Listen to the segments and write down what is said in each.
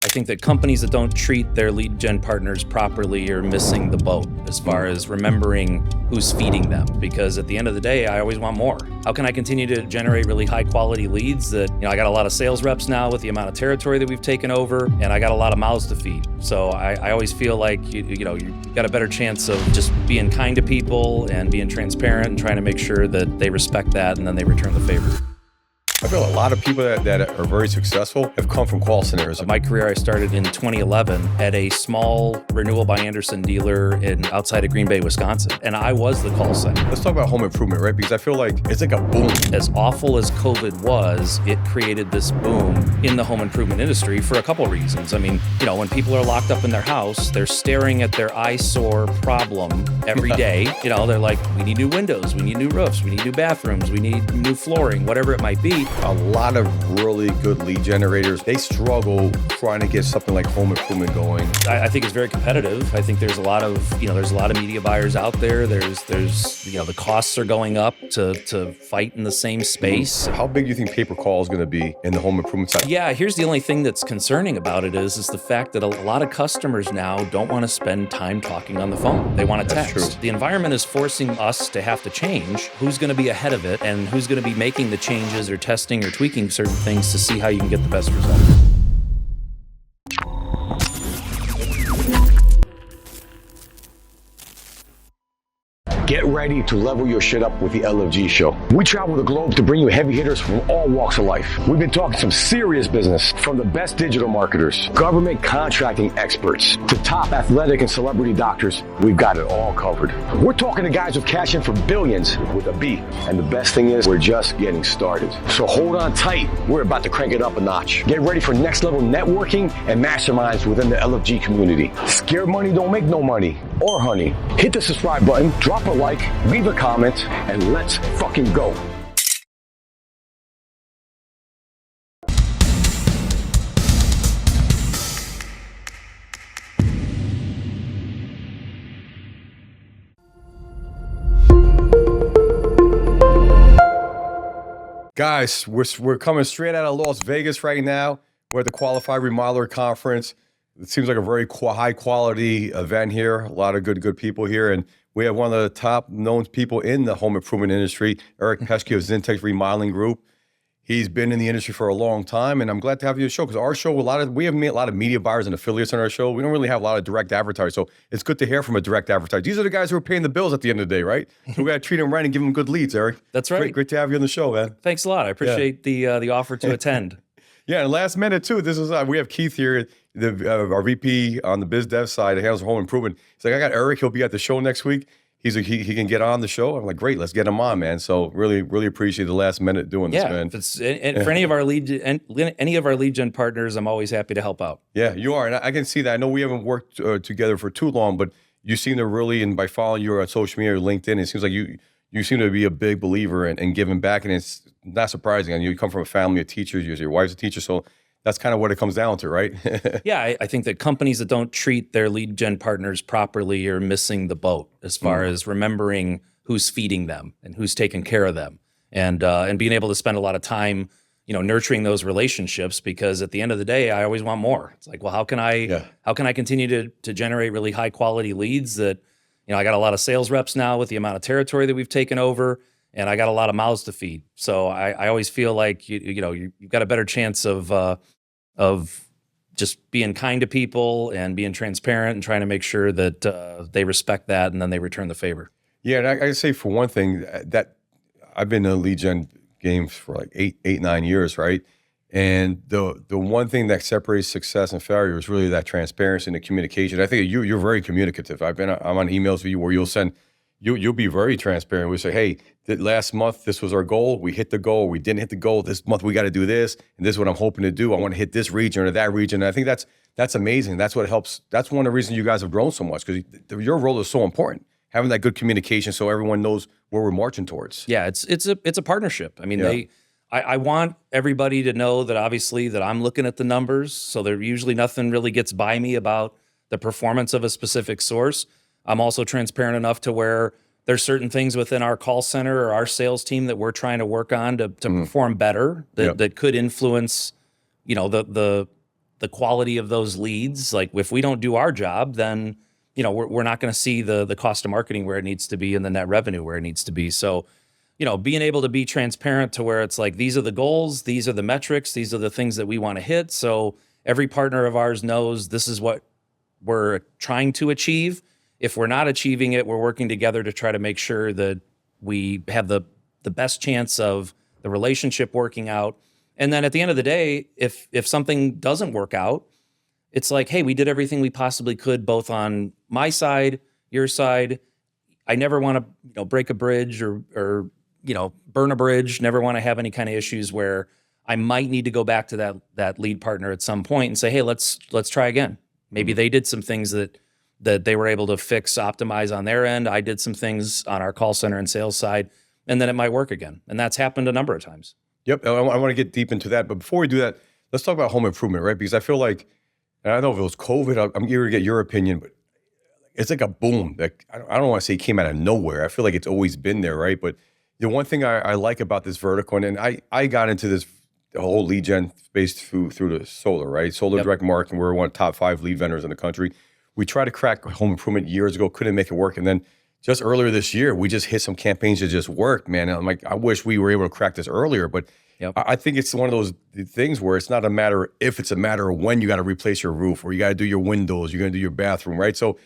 I think that companies that don't treat their lead gen partners properly are missing the boat as far as remembering who's feeding them. Because at the end of the day, I always want more. How can I continue to generate really high quality leads that, I got a lot of sales reps now with the amount of territory that we've taken over, and I got a lot of mouths to feed. So I always feel like you got a better chance of just being kind to people and being transparent and trying to make sure that they respect that and then they return the favor. I feel a lot of people that are very successful have come from call centers. My career, I started in 2011 at a small Renewal by Andersen dealer outside of Green Bay, Wisconsin. And I was the call center. Let's talk about home improvement, right? Because I feel like it's like a boom. As awful as COVID was, it created this boom in the home improvement industry for a couple of reasons. I mean, when people are locked up in their house, they're staring at their eyesore problem every day. They're like, we need new windows, we need new roofs, we need new bathrooms, we need new flooring, whatever it might be. A lot of really good lead generators, they struggle trying to get something like home improvement going. I think it's very competitive. I think there's a lot of, media buyers out there. There's the costs are going up to fight in the same space. How big do you think pay-per-call is going to be in the home improvement side? Yeah, here's the only thing that's concerning about it is the fact that a lot of customers now don't want to spend time talking on the phone. They want to text. That's true. The environment is forcing us to have to change who's going to be ahead of it and who's going to be making the changes or testing or tweaking certain things to see how you can get the best result. Get ready to level your shit up with the LFG show. We travel the globe to bring you heavy hitters from all walks of life. We've been talking some serious business, from the best digital marketers, government contracting experts, to top athletic and celebrity doctors. We've got it all covered. We're talking to guys who cash in for billions with a B. And the best thing is, we're just getting started. So hold on tight. We're about to crank it up a notch. Get ready for next level networking and masterminds within the LFG community. Scared money don't make no money or honey. Hit the subscribe button, drop a like, leave a comment, and let's fucking go. Guys, we're coming straight out of Las Vegas right now. We're at the Qualified Remodeler Conference. It seems like a very high quality event here. A lot of good people here. And we have one of the top known people in the home improvement industry, Eric Peschke of Zintex Remodeling Group. He's been in the industry for a long time, and I'm glad to have you on the show because our show, we have a lot of media buyers and affiliates on our show. We don't really have a lot of direct advertisers, so it's good to hear from a direct advertiser. These are the guys who are paying the bills at the end of the day, right? So we got to treat them right and give them good leads, Eric. That's right. Great to have you on the show, man. Thanks a lot. I appreciate the offer to attend. Yeah, and last minute too. This is we have Keith here, our VP on the biz dev side, that handles home improvement. He's like, I got Eric. He'll be at the show next week. He's like, he can get on the show. I'm like, great, let's get him on, man. So really appreciate the last minute doing this, man. If it's for any of our lead gen partners, I'm always happy to help out. Yeah, you are, and I can see that. I know we haven't worked together for too long, but you seem to really, and by following you on social media or LinkedIn, it seems like you seem to be a big believer in giving back, and it's not surprising. And you come from a family of teachers. Your wife's a teacher, so that's kind of what it comes down to, right? Yeah, I think that companies that don't treat their lead gen partners properly are missing the boat as far as remembering who's feeding them and who's taking care of them, and being able to spend a lot of time, nurturing those relationships. Because at the end of the day, I always want more. It's like, well, how can I continue to generate really high quality leads that, I got a lot of sales reps now with the amount of territory that we've taken over, and I got a lot of mouths to feed. So I always feel like you've got a better chance of just being kind to people and being transparent and trying to make sure that they respect that and then they return the favor. Yeah, and I say for one thing that I've been in the lead gen game for like 9 years, right? And the one thing that separates success and failure is really that transparency and the communication. I think you're very communicative. I'm on emails with you where you'll be very transparent. We say, hey, last month this was our goal. We hit the goal. We didn't hit the goal. This month we got to do this, and this is what I'm hoping to do. I want to hit this region or that region. And I think that's amazing. That's what helps. That's one of the reasons you guys have grown so much, because your role is so important. Having that good communication so everyone knows where we're marching towards. Yeah, it's a partnership. I mean, I want everybody to know that obviously that I'm looking at the numbers, so there usually nothing really gets by me about the performance of a specific source. I'm also transparent enough to where there's certain things within our call center or our sales team that we're trying to work on to perform better that could influence, the the quality of those leads. Like if we don't do our job, then, we're not going to see the cost of marketing where it needs to be and the net revenue where it needs to be. So, being able to be transparent to where it's like, these are the goals, these are the metrics, these are the things that we want to hit. So every partner of ours knows this is what we're trying to achieve. If we're not achieving it, we're working together to try to make sure that we have the best chance of the relationship working out. And then at the end of the day, if something doesn't work out, it's like, hey, we did everything we possibly could, both on my side, your side. I never want to, break a bridge or burn a bridge. Never want to have any kind of issues where I might need to go back to that lead partner at some point and say, hey, let's try again. Maybe they did some things that they were able to fix, optimize on their end. I did some things on our call center and sales side, and then it might work again. And that's happened a number of times. Yep. I want to get deep into that. But before we do that, let's talk about home improvement, right? Because I feel like, and I don't know if it was COVID, I'm eager to get your opinion, but it's like a boom. Like, I don't want to say it came out of nowhere. I feel like it's always been there, right? But the one thing I like about this vertical, and I got into this the whole lead gen space through the solar, right? Solar direct marketing. We're one of the top 5 lead vendors in the country. We tried to crack home improvement years ago, couldn't make it work. And then just earlier this year, we just hit some campaigns that just worked, man. And I'm like, I wish we were able to crack this earlier. But I think it's one of those things where it's not a matter if, it's a matter of when you got to replace your roof or you got to do your windows, you're going to do your bathroom, right? So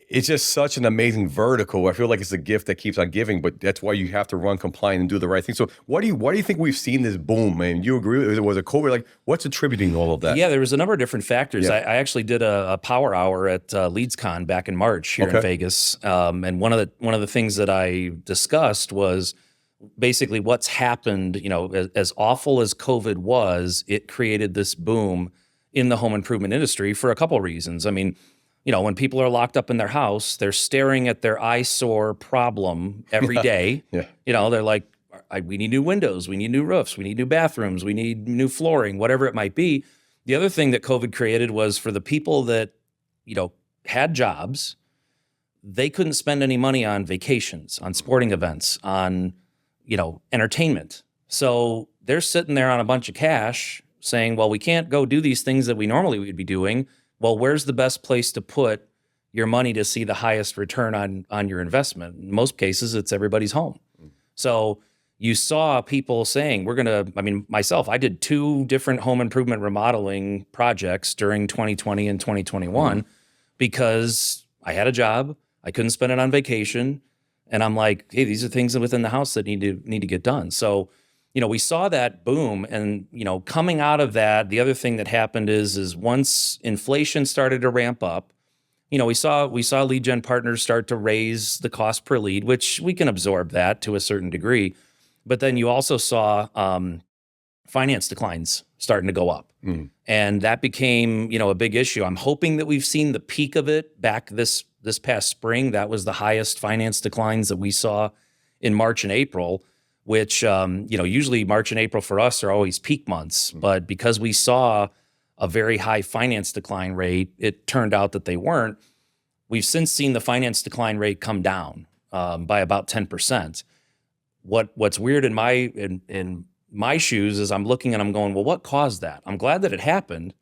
it's just such an amazing vertical. I feel like it's a gift that keeps on giving, but that's why you have to run compliant and do the right thing. So why do you think we've seen this boom, man? You agree with it? Was it COVID? Like, what's attributing all of that? Yeah, there was a number of different factors. I actually did a power hour at LeadsCon back in March here in Vegas. And one of the things that I discussed was basically what's happened. As awful as COVID was, it created this boom in the home improvement industry for a couple of reasons. I mean, when people are locked up in their house, they're staring at their eyesore problem every day. They're like, we need new windows, we need new roofs, we need new bathrooms, we need new flooring, whatever it might be. The other thing that COVID created was for the people that, had jobs, they couldn't spend any money on vacations, on sporting events, on, entertainment. So they're sitting there on a bunch of cash saying, well, we can't go do these things that we normally would be doing. Well, where's the best place to put your money to see the highest return on your investment? In most cases, it's everybody's home. So you saw people saying, myself, I did 2 different home improvement remodeling projects during 2020 and 2021 because I had a job, I couldn't spend it on vacation, and I'm like, hey, these are things within the house that need to get done. So we saw that boom, and coming out of that, the other thing that happened is once inflation started to ramp up, we saw lead gen partners start to raise the cost per lead, which we can absorb that to a certain degree. But then you also saw finance declines starting to go up, and that became a big issue. I'm hoping that we've seen the peak of it back this past spring. That was the highest finance declines that we saw in March and April, which, usually March and April for us are always peak months. But because we saw a very high finance decline rate, it turned out that they weren't. We've since seen the finance decline rate come down by about 10%. What's weird in my shoes is I'm looking and I'm going, well, what caused that? I'm glad that it happened,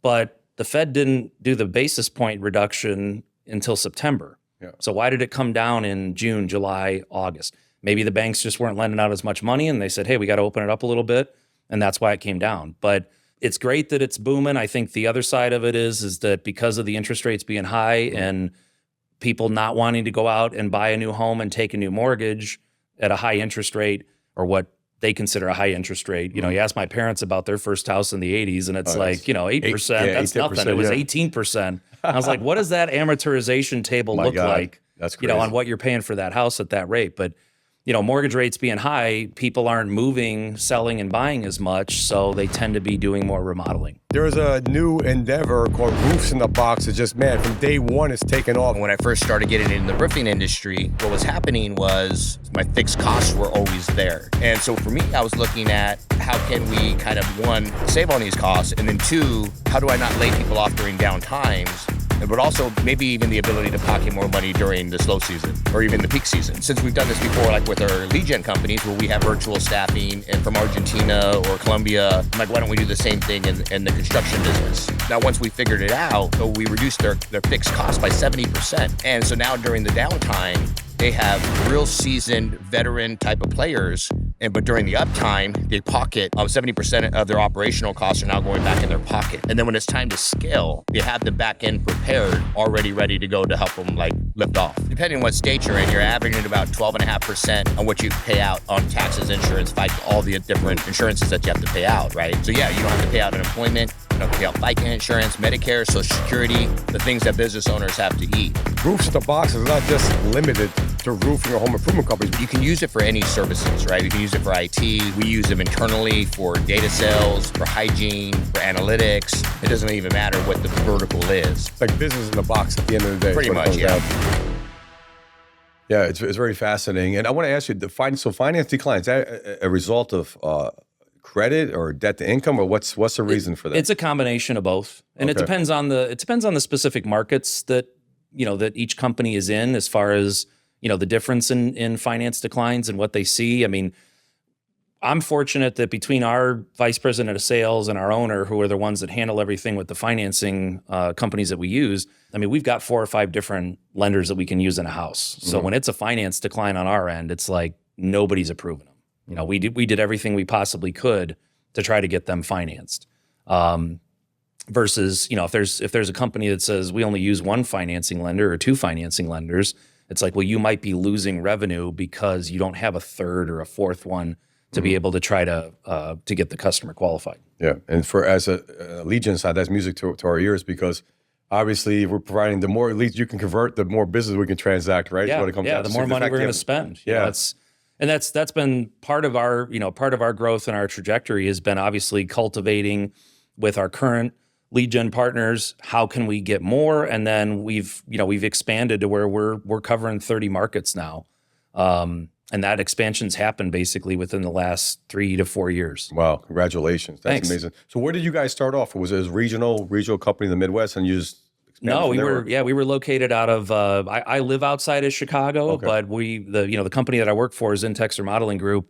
but the Fed didn't do the basis point reduction until September. So why did it come down in June, July, August? Maybe the banks just weren't lending out as much money and they said, hey, we got to open it up a little bit. And that's why it came down. But it's great that it's booming. I think the other side of it is that because of the interest rates being high and people not wanting to go out and buy a new home and take a new mortgage at a high interest rate, or what they consider a high interest rate. You ask my parents about their first house in the 80s and it's 8%. That's nothing. It was 18%. I was like, what does that amortization table look like? That's crazy. On what you're paying for that house at that rate. But mortgage rates being high, people aren't moving, selling, and buying as much, so they tend to be doing more remodeling. There's a new endeavor called Roofs in the Box. It's just, man, from day one, it's taken off. When I first started getting into the roofing industry, what was happening was my fixed costs were always there. And so for me, I was looking at how can we kind of, 1, save on these costs, and then 2, how do I not lay people off during down times but also maybe even the ability to pocket more money during the slow season or even the peak season. Since we've done this before, like with our lead gen companies where we have virtual staffing and from Argentina or Colombia, I'm like, why don't we do the same thing in the construction business? Now, once we figured it out, so we reduced their fixed cost by 70%. And so now during the downtime, they have real seasoned veteran type of players. But during the uptime, they pocket 70% of their operational costs are now going back in their pocket. And then when it's time to scale, they have the back end prepared, already ready to go to help them like lift off. Depending on what state you're in, you're averaging about 12.5% on what you pay out on taxes, insurance, all the different insurances that you have to pay out, right? So yeah, you don't have to pay out unemployment, you don't have to pay out FICA insurance, Medicare, Social Security, the things that business owners have to eat. Roofs in the box is not just limited to roofing or home improvement companies. You can use it for any services, right? You can use it for IT. We use them internally for data sales, for hygiene, for analytics. It doesn't even matter what the vertical is. It's like business in the box at the end of the day. Pretty much, yeah. Yeah, it's very fascinating. And I want to ask you, so finance declines, is that a result of credit or debt to income, or what's the reason for that? It's a combination of both, and it depends on the specific markets that that each company is in, as far as the difference in finance declines and what they see. I mean, I'm fortunate that between our vice president of sales and our owner, who are the ones that handle everything with the financing companies that we use, I mean, we've got 4 or 5 different lenders that we can use in a house. So when it's a finance decline on our end, it's like nobody's approving them. We did everything we possibly could to try to get them financed. Versus, if there's a company that says we only use 1 financing lender or 2 financing lenders, it's like, well, you might be losing revenue because you don't have a 3rd or a 4th one to be able to try to get the customer qualified. Yeah, and as a lead gen side, that's music to our ears, because obviously we're providing, the more leads you can convert, the more business we can transact, right? Yeah, What it comes down the to. more So money fact we're you going have- to spend. Yeah. That's been part of our growth and our trajectory has been obviously cultivating with our current lead gen partners. How can we get more? And then we've expanded to where we're covering 30 markets now. And that expansion's happened basically within the last 3 to 4 years. Wow, congratulations. That's Thanks. amazing. So where did you guys start off? Was it a regional company in the Midwest, and you just expanded No, from there? we were located out of, I live outside of Chicago, Okay. but the company that I work for is Zintex Remodeling Group.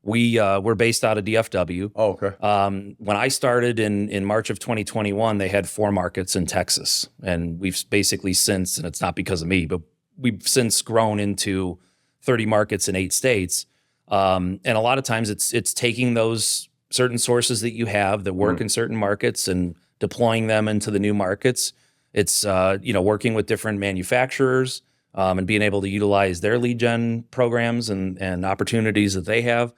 We're based out of DFW. Oh, okay. When I started in March of 2021, they had 4 markets in Texas. And we've basically since, and it's not because of me, but we've since grown into 30 markets in 8 states. And a lot of times it's taking those certain sources that you have that work in certain markets and deploying them into the new markets. It's, working with different manufacturers and being able to utilize their lead gen programs and opportunities that they have.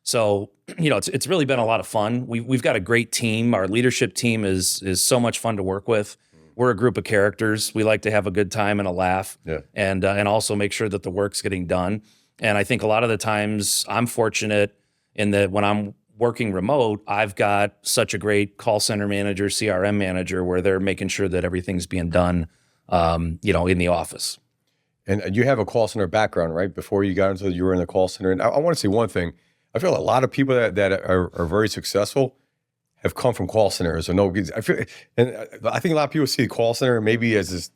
So, it's really been a lot of fun. We've got a great team. Our leadership team is so much fun to work with. We're a group of characters. We like to have a good time and a laugh, and also make sure that the work's getting done. And I think a lot of the times I'm fortunate in that when I'm working remote, I've got such a great call center manager, CRM manager, where they're making sure that everything's being done, in the office. And you have a call center background, right? Before you got into, you were in the call center. And I want to say one thing. I feel a lot of people that are very successful have come from call centers. I think a lot of people see a call center maybe as this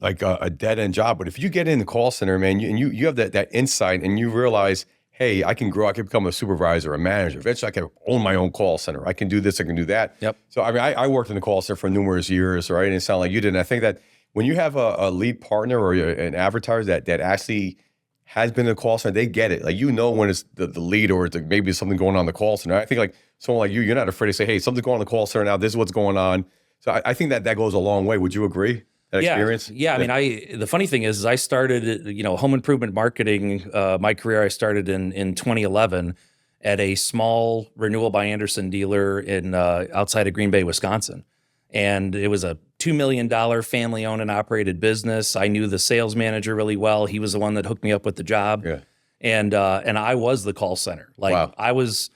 like a dead end job. But if you get in the call center, man, you have that insight, and you realize, hey, I can grow. I can become a supervisor, a manager. Eventually, I can own my own call center. I can do this. I can do that. Yep. So I mean, I worked in the call center for numerous years, right? And it sounded like you did. And I think that when you have a lead partner or an advertiser that actually has been in the call center, they get it. Like, when it's the lead, or it's maybe something going on in the call center. I think like someone like you're not afraid to say, hey, something's going on in the call center now. This is what's going on. So I think that goes a long way. Would you agree? That experience? Yeah. I mean, the funny thing is I started, home improvement marketing, my career, I started in 2011 at a small Renewal by Andersen dealer in outside of Green Bay, Wisconsin. And it was a $2 million family owned and operated business. I knew the sales manager really well. He was the one that hooked me up with the job. Yeah. And I was the call center. Like, wow. I was,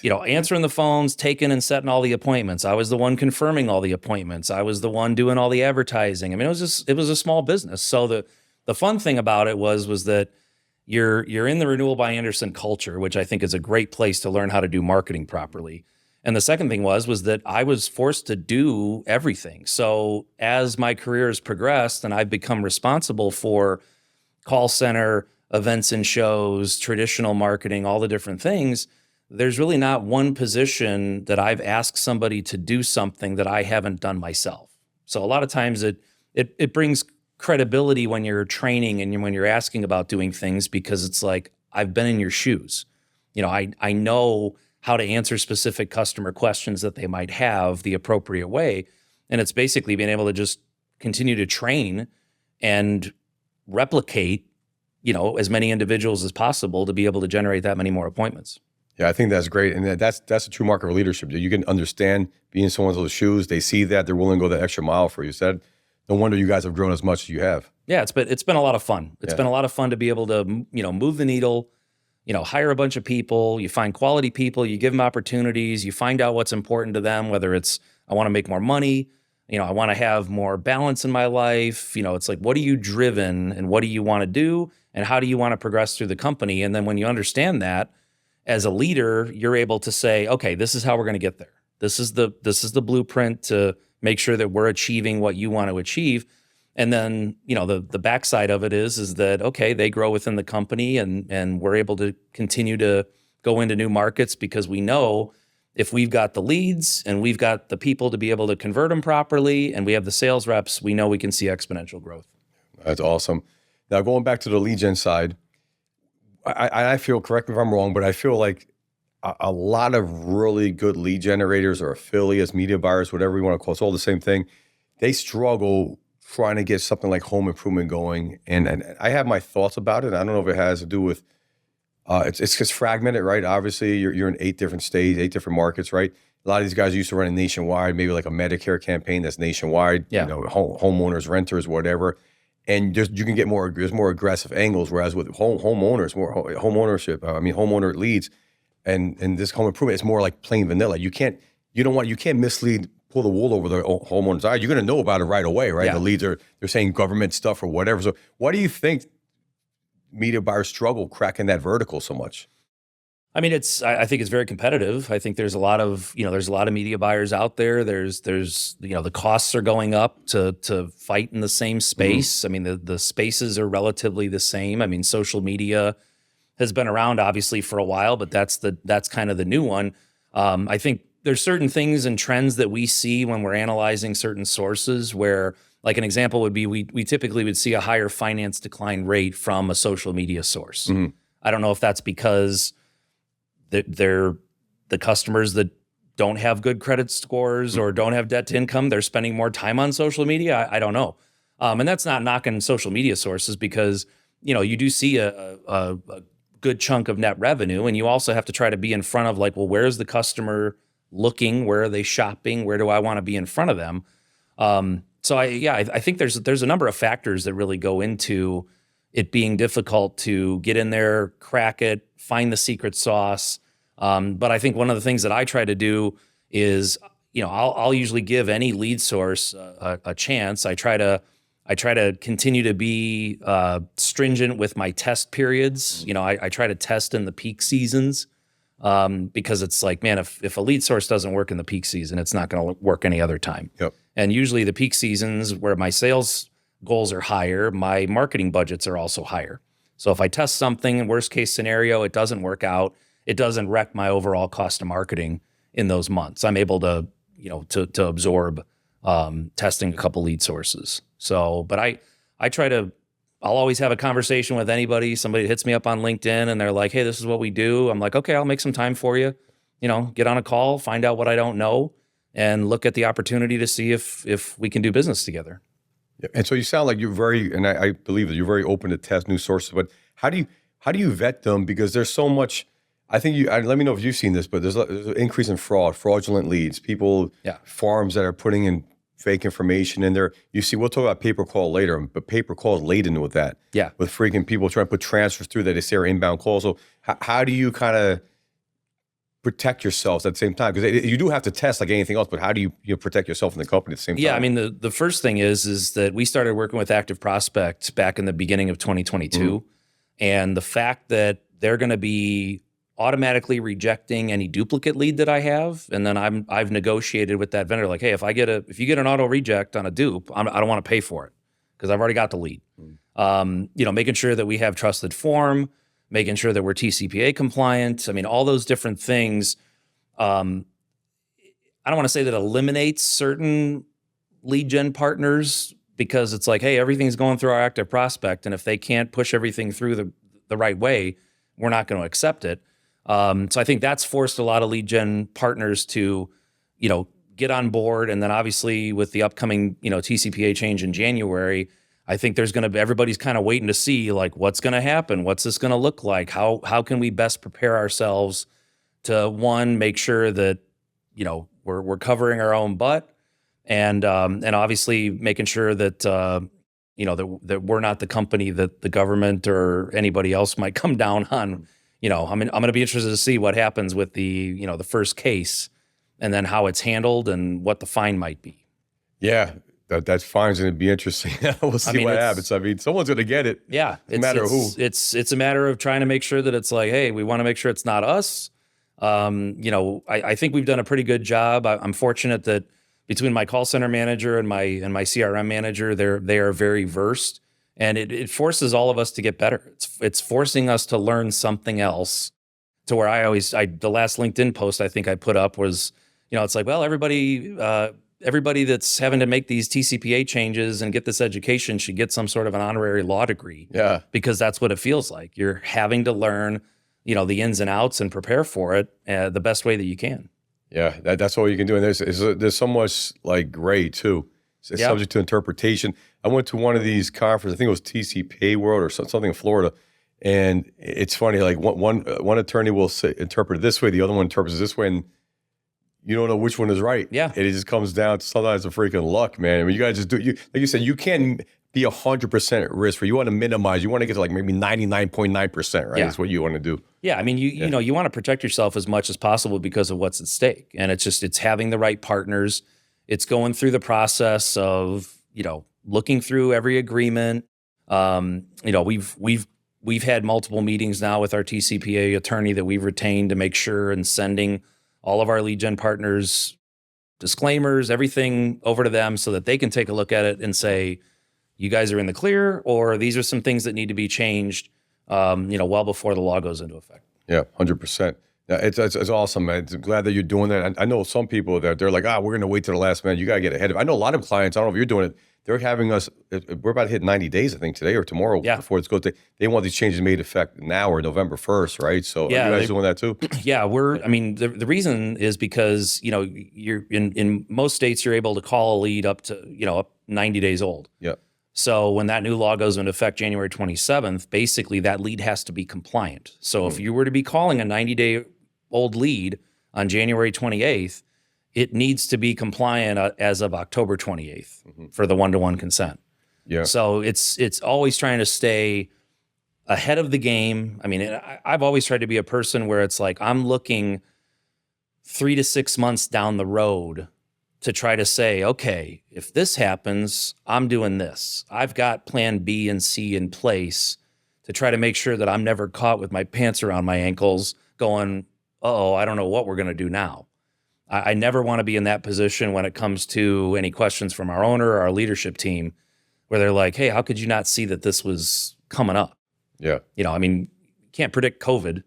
answering the phones, taking and setting all the appointments. I was the one confirming all the appointments. I was the one doing all the advertising. I mean, it was a small business. So the fun thing about it was that you're in the Renewal by Andersen culture, which I think is a great place to learn how to do marketing properly. And the second thing was that I was forced to do everything. So as my career has progressed and I've become responsible for call center, events and shows, traditional marketing, all the different things, there's really not one position that I've asked somebody to do something that I haven't done myself. So a lot of times it brings credibility when you're training and when you're asking about doing things, because it's like, I've been in your shoes. I know how to answer specific customer questions that they might have the appropriate way. And it's basically being able to just continue to train and replicate, as many individuals as possible to be able to generate that many more appointments. Yeah, I think that's great. And that's a true mark of leadership. You can understand being in someone else's shoes. They see that, they're willing to go the extra mile for you. So no wonder you guys have grown as much as you have. Yeah, it's been a lot of fun. It's been a lot of fun to be able to, move the needle, hire a bunch of people, you find quality people, you give them opportunities, you find out what's important to them, whether it's, I want to make more money, I want to have more balance in my life. It's like, what are you driven and what do you want to do? And how do you want to progress through the company? And then when you understand that, as a leader, you're able to say, okay, this is how we're going to get there. This is the blueprint to make sure that we're achieving what you want to achieve. And then, the backside of it is that, okay, they grow within the company and we're able to continue to go into new markets, because we know if we've got the leads and we've got the people to be able to convert them properly and we have the sales reps, we know we can see exponential growth. That's awesome. Now, going back to the lead gen side, I feel, correct me if I'm wrong, but I feel like a lot of really good lead generators or affiliates, media buyers, whatever you want to call it, it's all the same thing. They struggle trying to get something like home improvement going. And I have my thoughts about it. I don't know if it has to do with, it's just fragmented, right? Obviously, you're in 8 different states, 8 different markets, right? A lot of these guys used to run a nationwide, maybe like a Medicare campaign that's nationwide, homeowners, renters, whatever. And you can get there's more aggressive angles, whereas with homeowners, more home ownership, homeowner leads, and this home improvement, it's more like plain vanilla. You can't mislead, pull the wool over the homeowner's eye. You're going to know about it right away, right? Yeah. The leads they're saying government stuff or whatever. So why do you think media buyers struggle cracking that vertical so much? I think it's very competitive. I think there's a lot of media buyers out there. There's the costs are going up to fight in the same space. Mm-hmm. The spaces are relatively the same. Social media has been around obviously for a while, but that's kind of the new one. I think there's certain things and trends that we see when we're analyzing certain sources where, like an example would be, we typically would see a higher finance decline rate from a social media source. Mm-hmm. I don't know if that's because they're the customers that don't have good credit scores or don't have debt to income, they're spending more time on social media. I don't know. And that's not knocking social media sources, because, you do see a good chunk of net revenue, and you also have to try to be in front of, like, well, where's the customer looking? Where are they shopping? Where do I want to be in front of them? So I think there's a number of factors that really go into it being difficult to get in there, crack it, find the secret sauce. But I think one of the things that I try to do is, I'll usually give any lead source a chance. I try to continue to be stringent with my test periods. I try to test in the peak seasons, because it's like, man, if a lead source doesn't work in the peak season, it's not going to work any other time. Yep. And usually the peak seasons where my sales goals are higher, my marketing budgets are also higher. So if I test something, worst case scenario, it doesn't work out, it doesn't wreck my overall cost of marketing in those months. I'm able to, to absorb testing a couple lead sources. So, but I'll always have a conversation with anybody. Somebody hits me up on LinkedIn and they're like, hey, this is what we do. I'm like, okay, I'll make some time for you. Get on a call, find out what I don't know, and look at the opportunity to see if we can do business together. Yeah. And so you sound like you're and I believe that you're very open to test new sources, but how do you vet them? Because there's so much, I think let me know if you've seen this, but there's an increase in fraudulent leads, people, farms that are putting in fake information in there. You see, we'll talk about pay-per-call later, but pay-per-call is laden with that. Yeah. With freaking people trying to put transfers through that they say are inbound calls. So how do you kind of protect yourselves at the same time? Because you do have to test like anything else, but how do you protect yourself in the company at the same time? Yeah, the first thing is that we started working with Active Prospect back in the beginning of 2022. Mm-hmm. And the fact that they're going to be automatically rejecting any duplicate lead that I have, and then I've negotiated with that vendor like, hey, if you get an auto reject on a dupe, I don't want to pay for it because I've already got the lead. Making sure that we have trusted form, making sure that we're TCPA compliant. I mean, all those different things. I don't want to say that eliminates certain lead gen partners because it's like, hey, everything's going through our active prospect, and if they can't push everything through the right way, we're not going to accept it. So I think that's forced a lot of lead gen partners to, get on board. And then obviously with the upcoming, TCPA change in January, I think there's going to be, everybody's kind of waiting to see like what's going to happen. What's this going to look like? How can we best prepare ourselves to, one, make sure that, we're covering our own butt, and obviously making sure that, that we're not the company that the government or anybody else might come down on. I'm going to be interested to see what happens with the, the first case, and then how it's handled and what the fine might be. Yeah, that fine's going to be interesting. We'll see what happens. I mean, someone's going to get it. Yeah, no matter who. It's a matter of trying to make sure that it's like, hey, we want to make sure it's not us. I think we've done a pretty good job. I'm fortunate that between my call center manager and my CRM manager, they are very versed, and it forces all of us to get better. It's forcing us to learn something else, to where the last LinkedIn post I think I put up was, it's like, well, everybody that's having to make these TCPA changes and get this education should get some sort of an honorary law degree. Yeah, because that's what it feels like. You're having to learn, the ins and outs and prepare for it the best way that you can. Yeah, that's all you can do. And there's so much like gray too. It's subject to interpretation. I went to one of these conferences, I think it was TCPA World or something in Florida. And it's funny, like one attorney will interpret it this way, the other one interprets it this way, and you don't know which one is right. Yeah. And it just comes down to sometimes a freaking luck, man. I mean, you guys just like you said, you can't be 100% at risk, where you want to minimize. You want to get to like maybe 99.9%, right? Yeah. That's what you want to do. Yeah, I mean, you want to protect yourself as much as possible because of what's at stake. And it's having the right partners. It's going through the process of, looking through every agreement. We've had multiple meetings now with our TCPA attorney that we've retained to make sure, and sending all of our lead gen partners disclaimers, everything over to them so that they can take a look at it and say, you guys are in the clear, or these are some things that need to be changed, well before the law goes into effect. Yeah, 100%. Yeah, it's awesome, man. I'm glad that you're doing that. I know some people that they're like, we're going to wait to the last minute. You got to get ahead of it. I know a lot of clients, I don't know if you're doing it, they're having us, we're about to hit 90 days, I think, today or tomorrow before it's go. They want these changes made effect now or November 1st, right? So are you guys doing that too? Yeah, the reason is because, you're in most states, you're able to call a lead up to, up 90 days old. Yeah. So when that new law goes into effect January 27th, basically that lead has to be compliant. So if you were to be calling a 90-day-old lead on January 28th, it needs to be compliant as of October 28th for the one-to-one consent. Yeah. So it's always trying to stay ahead of the game. I mean, I've always tried to be a person where it's like I'm looking 3 to 6 months down the road to try to say, okay, if this happens, I'm doing this. I've got plan B and C in place to try to make sure that I'm never caught with my pants around my ankles going, uh-oh, I don't know what we're going to do now. I never want to be in that position when it comes to any questions from our owner or our leadership team where they're like, hey, how could you not see that this was coming up? Yeah. I mean, can't predict COVID,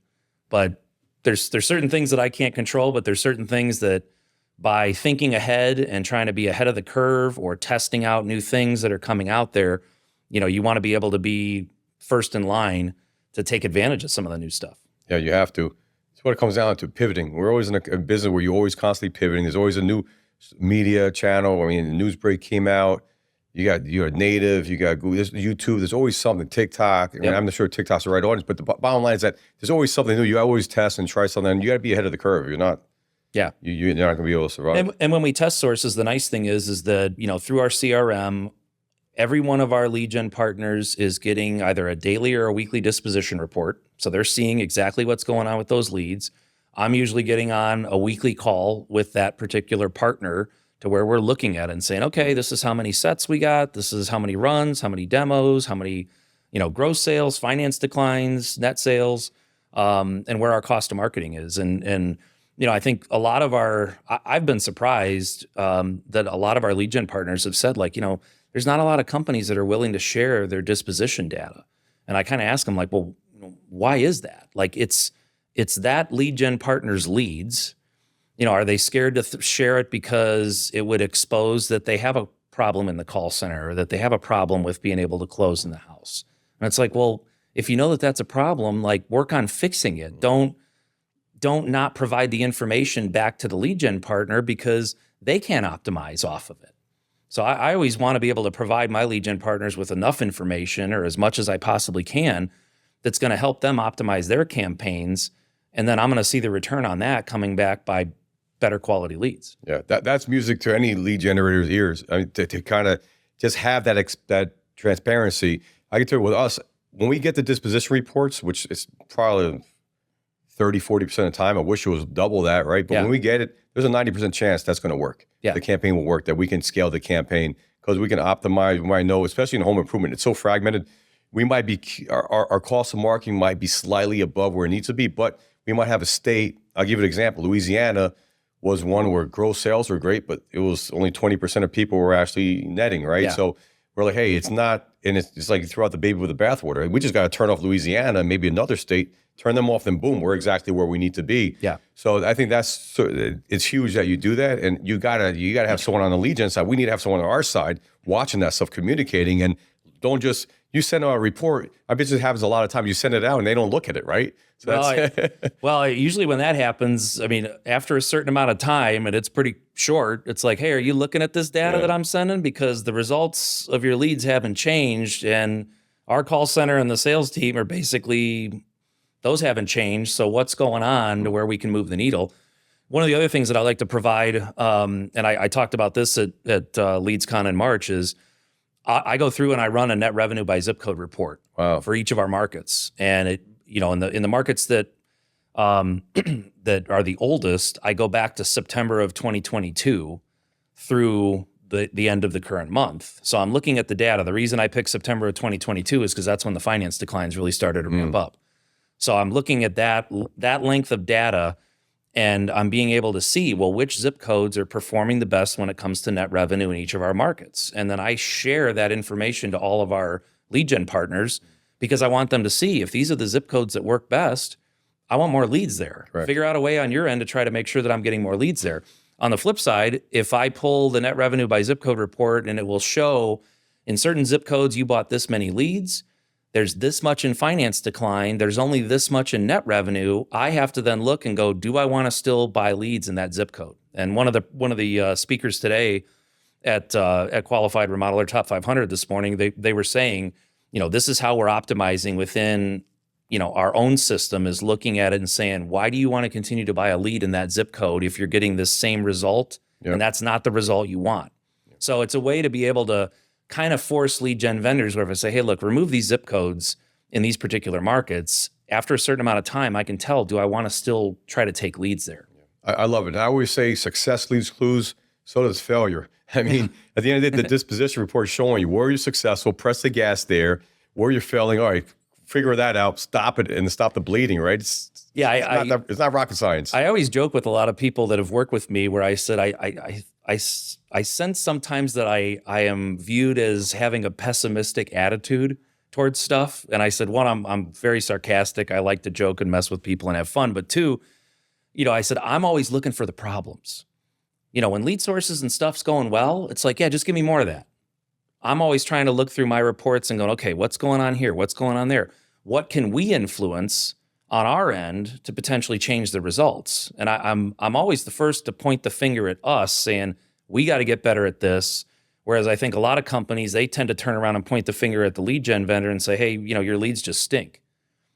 but there's certain things that I can't control, but there's certain things that by thinking ahead and trying to be ahead of the curve or testing out new things that are coming out there, you want to be able to be first in line to take advantage of some of the new stuff. Yeah, you have to. It's what it comes down to, pivoting. We're always in a business where you're always constantly pivoting. There's always a new media channel. I mean, the news break came out. You're native. You got Google, there's YouTube. There's always something. TikTok. I mean, I'm not sure TikTok's the right audience, but the bottom line is that there's always something new. You always test and try something. And you got to be ahead of the curve. You're not. Yeah, you're not going to be able to survive. And when we test sources, the nice thing is that through our CRM, every one of our lead gen partners is getting either a daily or a weekly disposition report. So they're seeing exactly what's going on with those leads. I'm usually getting on a weekly call with that particular partner to where we're looking at it and saying, okay, this is how many sets we got. This is how many runs, how many demos, how many, gross sales, finance declines, net sales. and where our cost of marketing is. And I think a lot of I've been surprised that a lot of our lead gen partners have said, like, there's not a lot of companies that are willing to share their disposition data. And I kind of ask them, like, well, why is that? Like, it's that lead gen partner's leads. Are they scared to share it because it would expose that they have a problem in the call center, or that they have a problem with being able to close in the house? And it's like, well, if you know that that's a problem, like, work on fixing it. Don't not provide the information back to the lead gen partner because they can't optimize off of it. So I always want to be able to provide my lead gen partners with enough information, or as much as I possibly can, that's going to help them optimize their campaigns. And then I'm going to see the return on that coming back by better quality leads. Yeah, that's music to any lead generator's ears. I mean, to kind of just have that transparency. I can tell you with us, when we get the disposition reports, which is probably 30-40% of the time, I wish it was double that, right? But when we get it, there's a 90% chance that's going to work. Yeah. The campaign will work, that we can scale the campaign because we can optimize. We might know, especially in home improvement, it's so fragmented. We might be, our cost of marketing might be slightly above where it needs to be, but we might have a state. I'll give you an example. Louisiana was one where gross sales were great, but it was only 20% of people were actually netting, right? Yeah. So we're like, hey, it's not, and it's like you throw out the baby with the bathwater. We just got to turn off Louisiana, maybe another state, turn them off, then boom, we're exactly where we need to be. Yeah. So I think it's huge that you do that, and you gotta have someone on the lead gen side. We need to have someone on our side watching that stuff, communicating, and don't just. You send out a report. I bet it happens a lot of times. You send it out and they don't look at it, right? So well, usually when that happens, I mean, after a certain amount of time, and it's pretty short, it's like, hey, are you looking at this data that I'm sending? Because the results of your leads haven't changed, and our call center and the sales team are basically, those haven't changed. So what's going on to where we can move the needle? One of the other things that I like to provide, and I talked about this at LeadsCon in March, is I go through and I run a net revenue by zip code report for each of our markets. And it, in the markets that that are the oldest, I go back to September of 2022 through the end of the current month. So I'm looking at the data. The reason I picked September of 2022 is because that's when the finance declines really started to ramp up. So I'm looking at that length of data, and I'm being able to see, well, which zip codes are performing the best when it comes to net revenue in each of our markets. And then I share that information to all of our lead gen partners, because I want them to see, if these are the zip codes that work best, I want more leads there. Right. Figure out a way on your end to try to make sure that I'm getting more leads there. On the flip side, if I pull the net revenue by zip code report and it will show in certain zip codes you bought this many leads, there's this much in finance decline, there's only this much in net revenue, I have to then look and go, do I want to still buy leads in that zip code? And one of the speakers today at Qualified Remodeler Top 500 this morning, they were saying, this is how we're optimizing within, our own system, is looking at it and saying, why do you want to continue to buy a lead in that zip code if you're getting this same result and that's not the result you want? So it's a way to be able to kind of force lead gen vendors where if I say, hey, look, remove these zip codes in these particular markets, after a certain amount of time, I can tell, do I want to still try to take leads there? I love it. I always say success leaves clues, so does failure. I mean, at the end of the day, the disposition report is showing you where you're successful, press the gas there, where you're failing, all right, figure that out, stop it, and stop the bleeding, right? It's not rocket science. I always joke with a lot of people that have worked with me where I said, I sense sometimes that I am viewed as having a pessimistic attitude towards stuff. And I said, one, I'm very sarcastic. I like to joke and mess with people and have fun. But two, I said, I'm always looking for the problems. When lead sources and stuff's going well, it's like, yeah, just give me more of that. I'm always trying to look through my reports and going, okay, what's going on here? What's going on there? What can we influence on our end to potentially change the results? And I'm always the first to point the finger at us, saying, we got to get better at this. Whereas I think a lot of companies, they tend to turn around and point the finger at the lead gen vendor and say, hey, your leads just stink.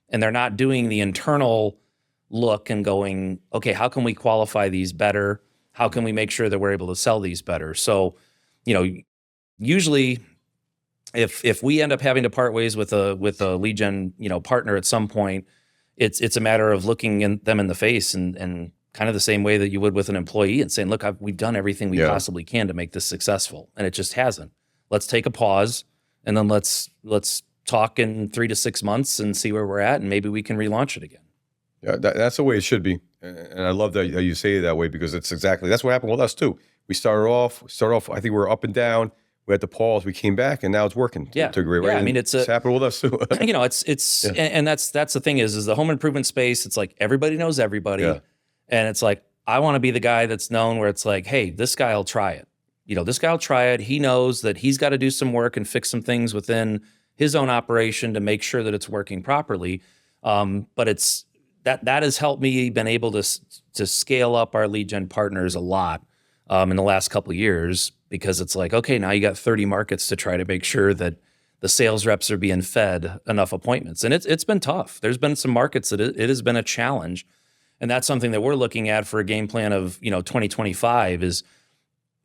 And they're not doing the internal look and going, okay, how can we qualify these better? How can we make sure that we're able to sell these better? So, usually if we end up having to part ways with a lead gen, partner at some point, it's a matter of looking them in the face and kind of the same way that you would with an employee and saying, look, we've done everything we possibly can to make this successful, and it just hasn't. Let's take a pause, and then let's talk in 3 to 6 months and see where we're at, and maybe we can relaunch it again. Yeah, that's the way it should be, and I love that you say it that way because it's exactly that's what happened with us too. We started off. I think we were up and down. We had to pause. We came back, and now it's working. Yeah, to a great yeah. rate. I mean, it's happened with us too. It's and that's the thing is the home improvement space. It's like everybody knows everybody, and it's like I want to be the guy that's known where it's like, hey, this guy will try it. This guy will try it. He knows that he's got to do some work and fix some things within his own operation to make sure that it's working properly. But it's that has helped me been able to scale up our lead gen partners a lot in the last couple of years, because it's like, okay, now you got 30 markets to try to make sure that the sales reps are being fed enough appointments. And it's been tough. There's been some markets that it has been a challenge. And that's something that we're looking at for a game plan of, 2025 is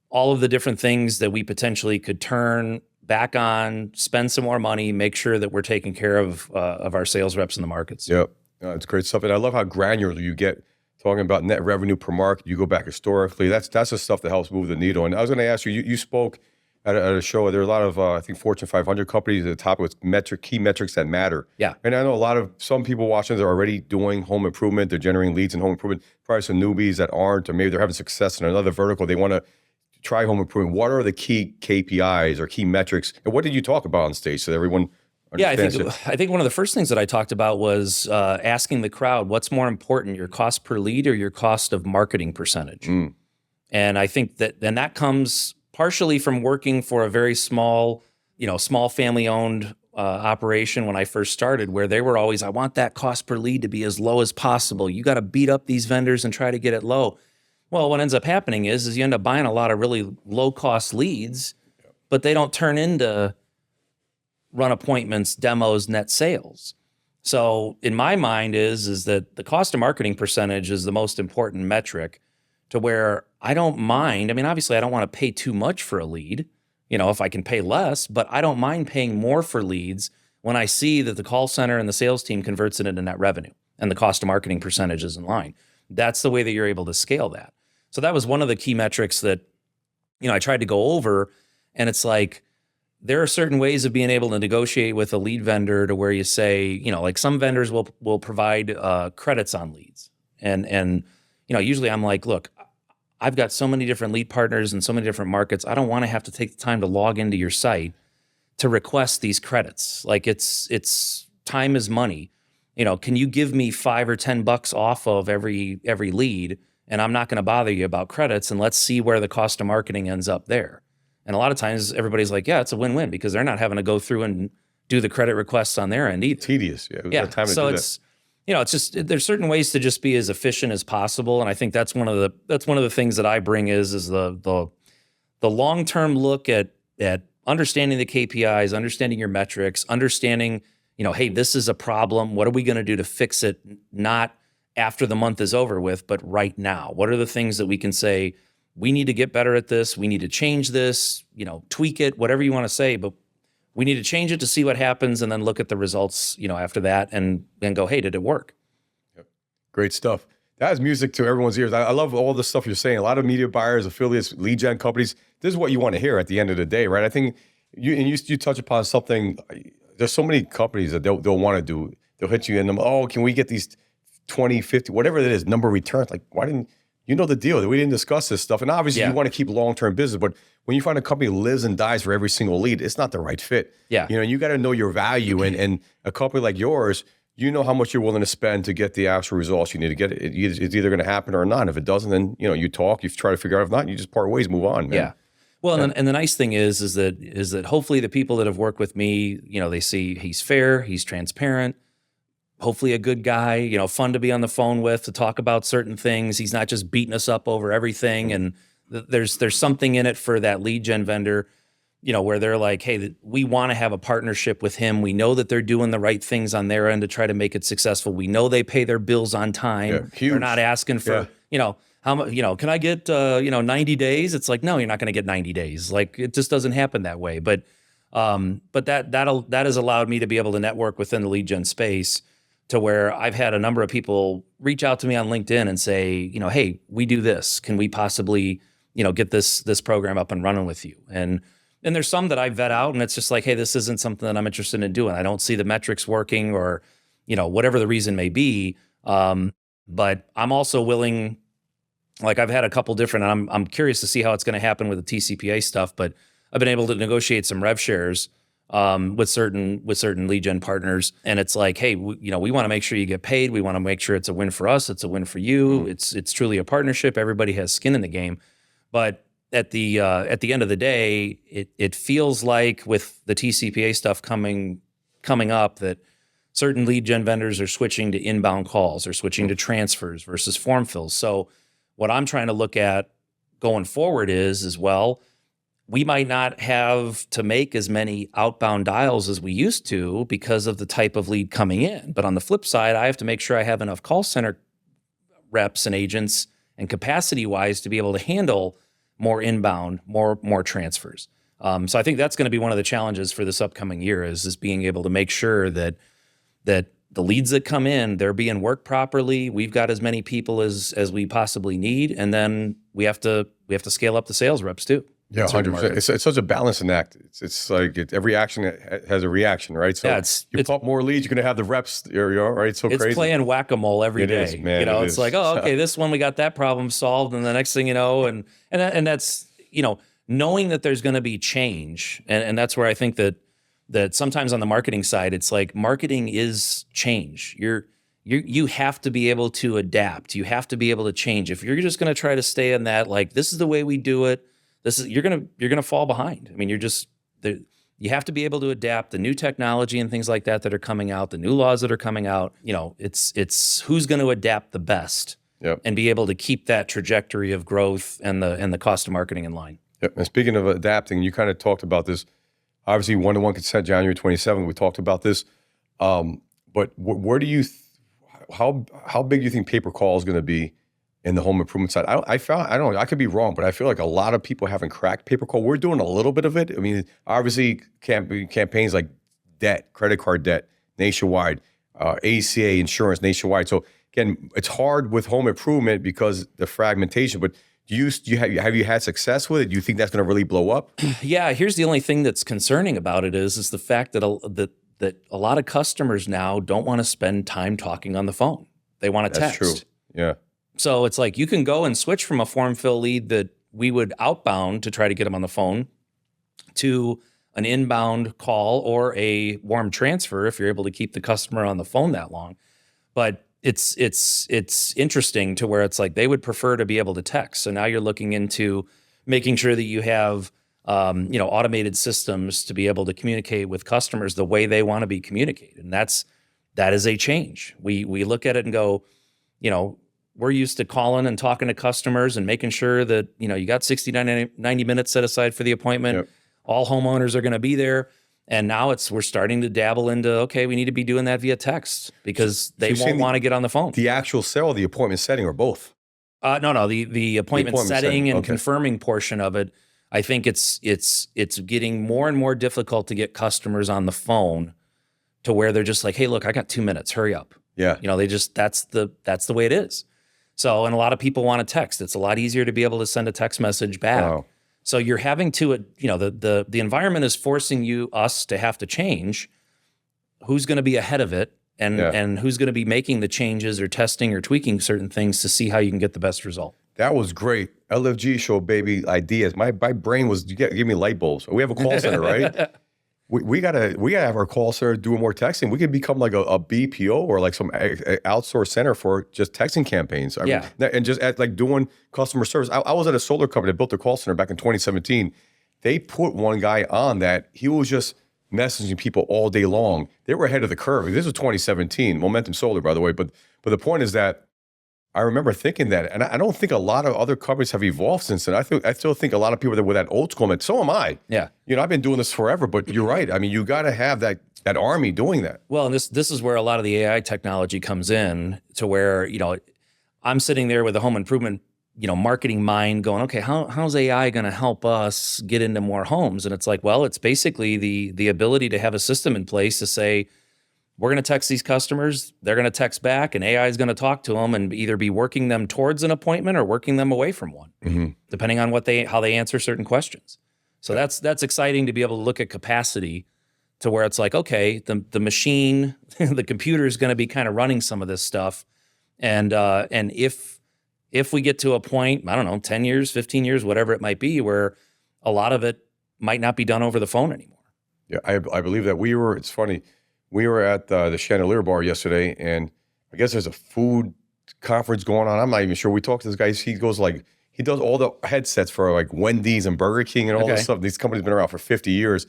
all of the different things that we potentially could turn back on, spend some more money, make sure that we're taking care of our sales reps in the markets. Yep. It's great stuff. And I love how granular you get talking about net revenue per market. You go back historically. That's the stuff that helps move the needle. And I was going to ask you, you spoke at a show. There are a lot of, I think, Fortune 500 companies at the top with key metrics that matter. Yeah. And I know some people watching this are already doing home improvement. They're generating leads in home improvement. Probably some newbies that aren't, or maybe they're having success in another vertical. They want to try home improvement. What are the key KPIs or key metrics? And what did you talk about on stage so that everyone understands it? I think one of the first things that I talked about was asking the crowd, what's more important, your cost per lead or your cost of marketing percentage? And I think that comes partially from working for a very small family-owned operation when I first started, where they were always, I want that cost per lead to be as low as possible. You got to beat up these vendors and try to get it low. Well, what ends up happening is you end up buying a lot of really low-cost leads, but they don't turn into run appointments, demos, net sales. So in my mind is that the cost of marketing percentage is the most important metric, to where I don't mind. I mean, obviously I don't want to pay too much for a lead, if I can pay less, but I don't mind paying more for leads when I see that the call center and the sales team converts it into net revenue and the cost of marketing percentage is in line. That's the way that you're able to scale that. So that was one of the key metrics that, I tried to go over, and it's like, there are certain ways of being able to negotiate with a lead vendor to where you say, like some vendors will provide credits on leads. And usually I'm like, look, I've got so many different lead partners in so many different markets. I don't want to have to take the time to log into your site to request these credits. Like it's time is money. Can you give me $5 or $10 off of every lead? And I'm not going to bother you about credits, and let's see where the cost of marketing ends up there. And a lot of times everybody's like, yeah, it's a win-win, because they're not having to go through and do the credit requests on their end either. Tedious. Yeah. Time to so do it's, it's just, there's certain ways to just be as efficient as possible. And I think that's one of the things that I bring is the long-term look at understanding the KPIs, understanding your metrics, understanding, hey, this is a problem. What are we going to do to fix it? Not after the month is over with, but right now. What are the things that we can say, we need to get better at this, we need to change this, tweak it, whatever you want to say, but we need to change it to see what happens, and then look at the results, after that, and go, hey, did it work? Yep. Great stuff. That is music to everyone's ears. I love all the stuff you're saying. A lot of media buyers, affiliates, lead gen companies, this is what you want to hear at the end of the day, right? I think you touch upon something. There's so many companies that they'll want to do. They'll hit you and can we get these 20, 50, whatever it is, number of returns? Like, why didn't the deal that we didn't discuss this stuff? And obviously you want to keep long-term business, but when you find a company lives and dies for every single lead, it's not the right fit. Yeah. You got to know your value, and a company like yours, how much you're willing to spend to get the actual results you need to get. It's either going to happen or not. If it doesn't, then, you talk, you try to figure out. If not, you just part ways, move on, man. Yeah. Well, and the nice thing is that hopefully the people that have worked with me, they see he's fair, he's transparent, hopefully a good guy, fun to be on the phone with, to talk about certain things. He's not just beating us up over everything. And there's something in it for that lead gen vendor, where they're like, hey, we want to have a partnership with him. We know that they're doing the right things on their end to try to make it successful. We know they pay their bills on time. Yeah, huge. They're not asking for, how much, can I get, 90 days? It's like, no, you're not going to get 90 days. Like, it just doesn't happen that way. But that has allowed me to be able to network within the lead gen space, to where I've had a number of people reach out to me on LinkedIn and say, hey, we do this. Can we possibly, get this program up and running with you? And there's some that I vet out, and it's just like, hey, this isn't something that I'm interested in doing. I don't see the metrics working, or, whatever the reason may be. But I'm also willing, like I've had a couple different, I'm curious to see how it's going to happen with the TCPA stuff, but I've been able to negotiate some rev shares with certain lead gen partners. And it's like, hey, we want to make sure you get paid. We want to make sure it's a win for us. It's a win for you. It's truly a partnership. Everybody has skin in the game. But at the end of the day, it feels like with the TCPA stuff coming up that certain lead gen vendors are switching to inbound calls or switching to transfers versus form fills. So what I'm trying to look at going forward is well, we might not have to make as many outbound dials as we used to because of the type of lead coming in. But on the flip side, I have to make sure I have enough call center reps and agents and capacity-wise to be able to handle more inbound, more transfers. So I think that's going to be one of the challenges for this upcoming year is being able to make sure that the leads that come in, they're being worked properly. We've got as many people as we possibly need, and then we have to scale up the sales reps too. Yeah, 100%. It's such a balancing act. It's like every action has a reaction, right? So yeah, you pump more leads, you're going to have the reps, right? It's so crazy. It's playing whack-a-mole every day. It is, man. It's like, oh, okay, this one we got that problem solved, and the next thing you know, and that's knowing that there's going to be change, and that's where I think that sometimes on the marketing side, it's like marketing is change. You have to be able to adapt. You have to be able to change. If you're just going to try to stay in that, like this is the way we do it. You're gonna fall behind. I mean, you have to be able to adapt the new technology and things like that are coming out, the new laws that are coming out. It's who's going to adapt the best and be able to keep that trajectory of growth and the cost of marketing in line. Yep. And speaking of adapting, you kind of talked about this. Obviously, 1-to-1 consent, January 27th. We talked about this. But where do you? How big do you think pay-per call is going to be in the home improvement side? I don't know, I could be wrong, but I feel like a lot of people haven't cracked pay-per call. We're doing a little bit of it. I mean, obviously campaigns like debt, credit card debt, nationwide, ACA insurance nationwide. So again, it's hard with home improvement because the fragmentation, but have you had success with it? Do you think that's going to really blow up? Yeah, here's the only thing that's concerning about it is the fact that a lot of customers now don't want to spend time talking on the phone. They want to text. That's true. Yeah. So it's like you can go and switch from a form fill lead that we would outbound to try to get them on the phone to an inbound call or a warm transfer if you're able to keep the customer on the phone that long. But it's interesting to where it's like they would prefer to be able to text. So now you're looking into making sure that you have automated systems to be able to communicate with customers the way they want to be communicated. And that is a change. We look at it and go, we're used to calling and talking to customers and making sure that, you got 60, 90 minutes set aside for the appointment. Yep. All homeowners are going to be there. And now we're starting to dabble into, okay, we need to be doing that via text because they won't want to get on the phone. The actual sale or the appointment setting or both? No, the appointment setting and confirming portion of it. I think it's getting more and more difficult to get customers on the phone to where they're just like, hey, look, I got 2 minutes, hurry up. Yeah. That's the way it is. So, and a lot of people want to text. It's a lot easier to be able to send a text message back. Wow. So you're having to, the environment is forcing us to have to change who's going to be ahead of it and who's going to be making the changes or testing or tweaking certain things to see how you can get the best result. That was great. LFG show, baby, ideas. My brain was, give me light bulbs. We have a call center, right? We gotta have our call center doing more texting. We could become like a BPO or like some outsourced center for just texting campaigns. I mean, and just like doing customer service. I was at a solar company that built a call center back in 2017. They put one guy on that he was just messaging people all day long. They were ahead of the curve. This was 2017, Momentum Solar, by the way. But the point is that I remember thinking that, and I don't think a lot of other companies have evolved since then. I still think a lot of people that were that old school, and so am I. Yeah. I've been doing this forever, but you're right. I mean, you got to have that army doing that. Well, and this is where a lot of the AI technology comes in to where, I'm sitting there with a home improvement, marketing mind going, okay, how's AI going to help us get into more homes? And it's like, well, it's basically the ability to have a system in place to say, we're going to text these customers, they're going to text back, and AI is going to talk to them and either be working them towards an appointment or working them away from one, depending on how they answer certain questions. So that's exciting to be able to look at capacity to where it's like, okay, the machine, the computer is going to be kind of running some of this stuff, And if we get to a point, I don't know, 10 years, 15 years, whatever it might be, where a lot of it might not be done over the phone anymore. Yeah, I believe that. It's funny, we were at the Chandelier Bar yesterday, and I guess there's a food conference going on. I'm not even sure. We talked to this guy. He goes like, he does all the headsets for like Wendy's and Burger King and all this stuff. These companies have been around for 50 years.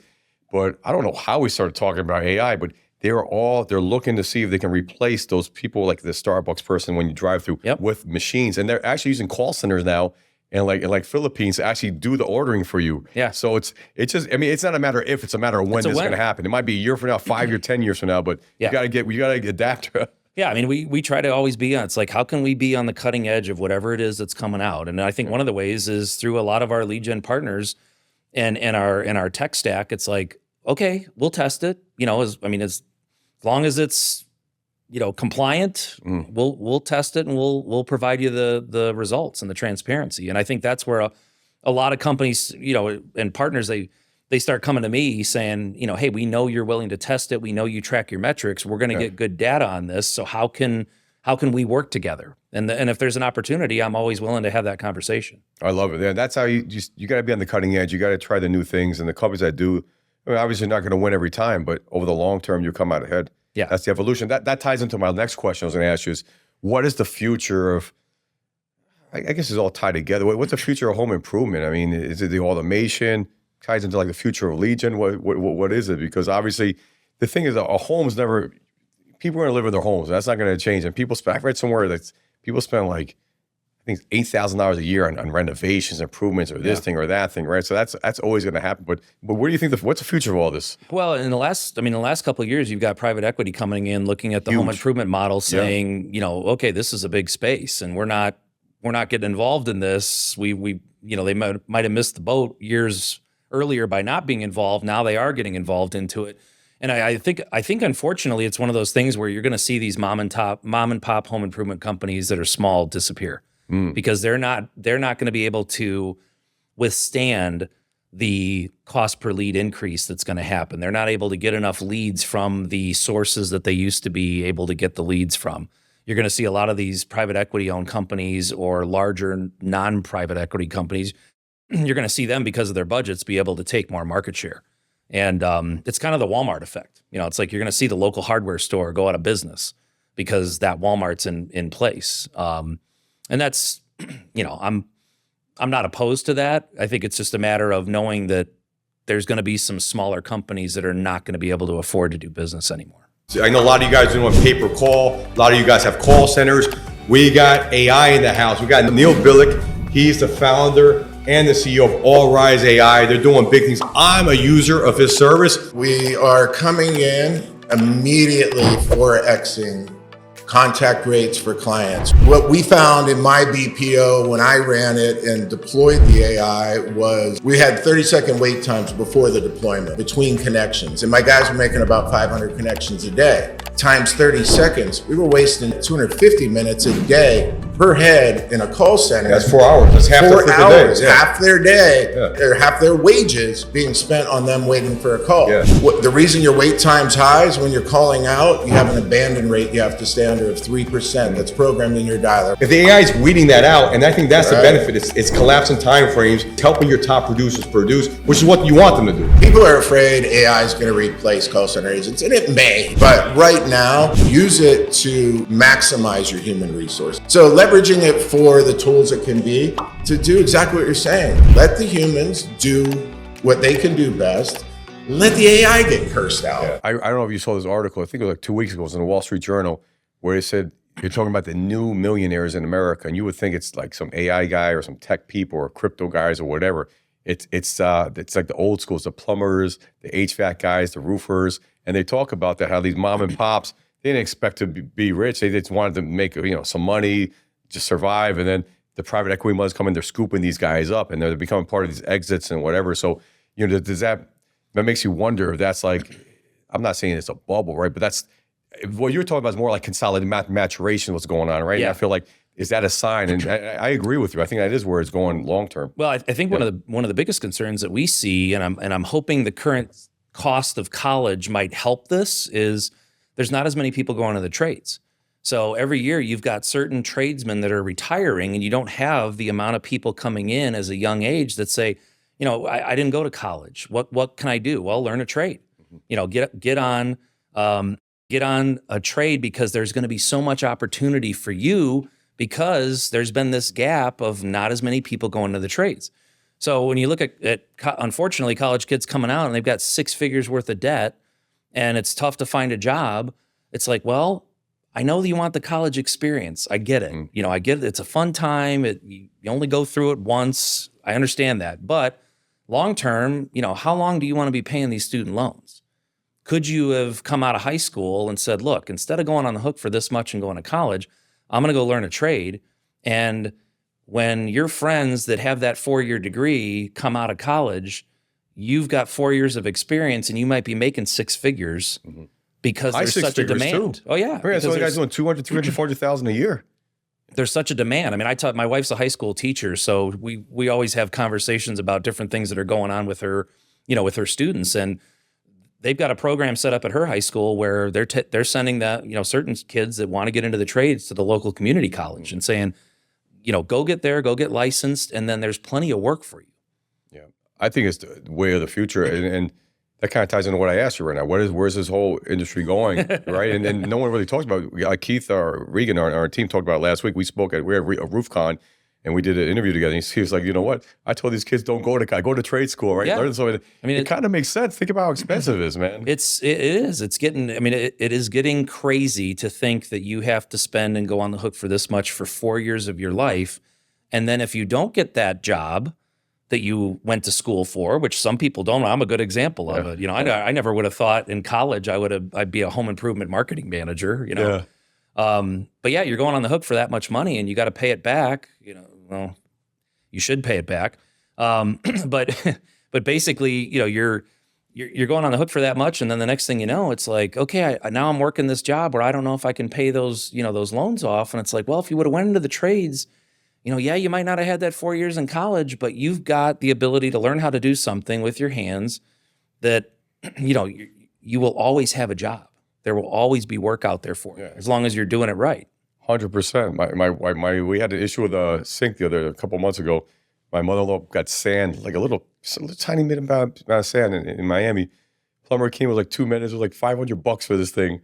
But I don't know how we started talking about AI, but they're looking to see if they can replace those people like the Starbucks person when you drive through with machines. And they're actually using call centers now and like Philippines to actually do the ordering for you. Yeah. So it's just, I mean, it's not a matter if, it's a matter of when this is going to happen. It might be a year from now, 5 years, 10 years from now, but you got to adapt. Yeah, I mean, we try to always be on. It's like, how can we be on the cutting edge of whatever it is that's coming out? And I think one of the ways is through a lot of our lead gen partners and our tech stack. It's like, okay, we'll test it. As long as it's compliant, we'll test it and we'll provide you the results and the transparency. And I think that's where a lot of companies, and partners, they start coming to me saying, hey, we know you're willing to test it. We know you track your metrics. We're going to get good data on this. So how can we work together? And if there's an opportunity, I'm always willing to have that conversation. I love it. Yeah, that's how you got to be on the cutting edge. You got to try the new things. And the companies that do, obviously not going to win every time, but over the long term, you come out ahead. Yeah, that's the evolution. That ties into my next question I was going to ask you is, what is the future of, I guess it's all tied together. What's the future of home improvement? I mean, is it the automation? Ties into like the future of lead gen? What is it? Because obviously the thing is, a home's never, people are going to live in their homes. That's not going to change. And I've read somewhere that people spend like, I think $8,000 a year on renovations, improvements, or this thing or that thing, right? So that's always going to happen. But where do you think what's the future of all this? Well, in the last couple of years, you've got private equity coming in, looking at the home improvement model, saying, okay, this is a big space, and we're not getting involved in this. They might have missed the boat years earlier by not being involved. Now they are getting involved into it. And I think unfortunately it's one of those things where you're going to see these mom and pop home improvement companies that are small disappear because they're not going to be able to withstand the cost per lead increase that's going to happen. They're not able to get enough leads from the sources that they used to be able to get the leads from. You're going to see a lot of these private equity owned companies or larger non-private equity companies. You're going to see them, because of their budgets, be able to take more market share. And it's kind of the Walmart effect. It's like you're going to see the local hardware store go out of business because that Walmart's in place. And that's, I'm not opposed to that. I think it's just a matter of knowing that there's going to be some smaller companies that are not going to be able to afford to do business anymore. I know a lot of you guys are doing pay per call. A lot of you guys have call centers. We got AI in the house. We got Neil Billick. He's the founder and the CEO of All Rise AI. They're doing big things. I'm a user of his service. We are coming in immediately 4Xing contact rates for clients. What we found in my BPO when I ran it and deployed the AI was we had 30-second wait times before the deployment between connections. And my guys were making about 500 connections a day. Times 30 seconds, we were wasting 250 minutes a day per head in a call center. That's 4 hours. That's half 4 hours, day. half their day, or half their wages being spent on them waiting for a call. Yeah. The reason your wait time's high is when you're calling out, you have an abandon rate you have to stay under of 3%. That's programmed in your dialer. If the AI is weeding that out, and I think that's the benefit, it's collapsing time frames, it's helping your top producers produce, which is what you want them to do. People are afraid AI is going to replace call center agents, and it may, but right now, use it to maximize your human resource. So leveraging it for the tools it can be to do exactly what you're saying. Let the humans do what they can do best. Let the AI get cursed out. Yeah. I don't know if you saw this article, I think it was like 2 weeks ago, it was in the Wall Street Journal, where it said, you're talking about the new millionaires in America, and you would think it's like some AI guy or some tech people or crypto guys or whatever. It's like the old schools, the plumbers, the HVAC guys, the roofers, and they talk about that, how these mom and pops, they didn't expect to be rich. They just wanted to make some money, just survive. And then the private equity money's coming, they're scooping these guys up, and they're becoming part of these exits and whatever. So does that makes you wonder if that's like, I'm not saying it's a bubble, right? But that's what you're talking about is more like consolidated maturation, what's going on, right? Yeah. And I feel like, is that a sign? And I agree with you. I think that is where it's going long term. Well, I think one of the biggest concerns that we see, and I'm hoping the current cost of college might help this, is there's not as many people going to the trades. So every year you've got certain tradesmen that are retiring, and you don't have the amount of people coming in as a young age that say, I didn't go to college. What can I do? Well, learn a trade. Get on a trade, because there's going to be so much opportunity for you, because there's been this gap of not as many people going to the trades. So when you look at unfortunately, college kids coming out and they've got 6 figures worth of debt, and it's tough to find a job, it's like, well, I know that you want the college experience. I get it. I get it. It's a fun time. You only go through it once. I understand that. But long term, how long do you want to be paying these student loans? Could you have come out of high school and said, look, instead of going on the hook for this much and going to college, I'm going to go learn a trade. And when your friends that have that 4-year degree come out of college, you've got 4 years of experience, and you might be making 6 figures. Because there's such a demand. Too. Oh, yeah. So the guy's doing 200, 340,000 a year. There's such a demand. I mean, my wife's a high school teacher, so we always have conversations about different things that are going on with her, with her students. And they've got a program set up at her high school where they're sending certain kids that want to get into the trades to the local community college and saying, go get there, go get licensed, and then there's plenty of work for you. Yeah, I think it's the way of the future, and that kind of ties into what I asked you right now. Where's this whole industry going, right? And no one really talks about it. Like Keith or Regan, our team talked about it last week. We had a RoofCon, and we did an interview together. And he was like, you know what? I told these kids, don't go to trade school, right? Yeah. Learn something. I mean, it kind of makes sense. Think about how expensive it is, man. It is. It's getting. I mean, it is getting crazy to think that you have to spend and go on the hook for this much for 4 years of your life, and then if you don't get that job that you went to school for, which some people don't. I'm a good example of it. I never would have thought in college I'd be a home improvement marketing manager. But yeah, you're going on the hook for that much money, and you got to pay it back. Well, you should pay it back. But basically, you're going on the hook for that much, and then the next thing you know, it's like, okay, now I'm working this job where I don't know if I can pay those loans off, and it's like, well, if you would have went into the trades. You might not have had that 4 years in college, but you've got the ability to learn how to do something with your hands that, you will always have a job. There will always be work out there for you, as long as you're doing it right. 100%. We had an issue with a sink a couple months ago. My mother-in-law got sand, like a little tiny amount of sand in Miami. Plumber came with like 2 minutes. It was like $500 for this thing.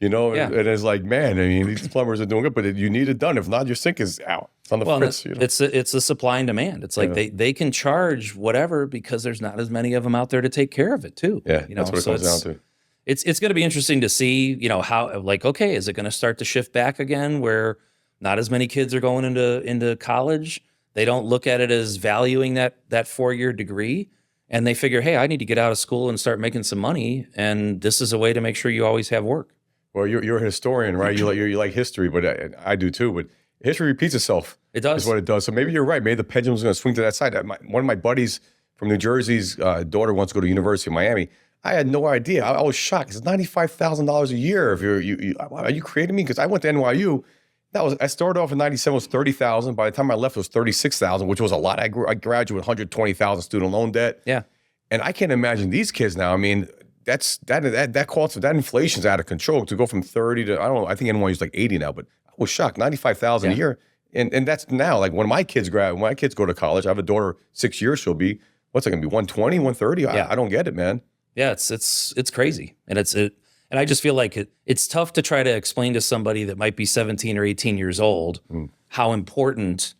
Yeah. And it's like, man, I mean, these plumbers are doing good, but you need it done. If not, your sink is out. It's on the fritz. It's a supply and demand. It's like they can charge whatever because there's not as many of them out there to take care of it too. Yeah, that's what it comes down to. It's going to be interesting to see, how, like, okay, is it going to start to shift back again where not as many kids are going into college? They don't look at it as valuing that 4-year degree, and they figure, hey, I need to get out of school and start making some money, and this is a way to make sure you always have work. Well, you're a historian, right? You like history, but I do too. But history repeats itself. It does. Is what it does. So maybe you're right. Maybe the pendulum's going to swing to that side. One of my buddies from New Jersey's daughter wants to go to University of Miami. I had no idea. I was shocked. It's $95,000 a year. If are you creating me? Because I went to NYU. I started off in '97 was $30,000. By the time I left, it was $36,000, which was a lot. I graduated with $120,000 student loan debt. Yeah. And I can't imagine these kids now. I mean, that cost of that inflation's out of control to go from 30 to, I don't know, I think NYU is like 80 now, but I was shocked, 95,000 a year. And that's now, like when my kids go to college, I have a daughter, 6 years, she'll be, what's it gonna be, 120, 130? Yeah. I don't get it, man. Yeah, it's crazy. And and I just feel like it's tough to try to explain to somebody that might be 17 or 18 years old how important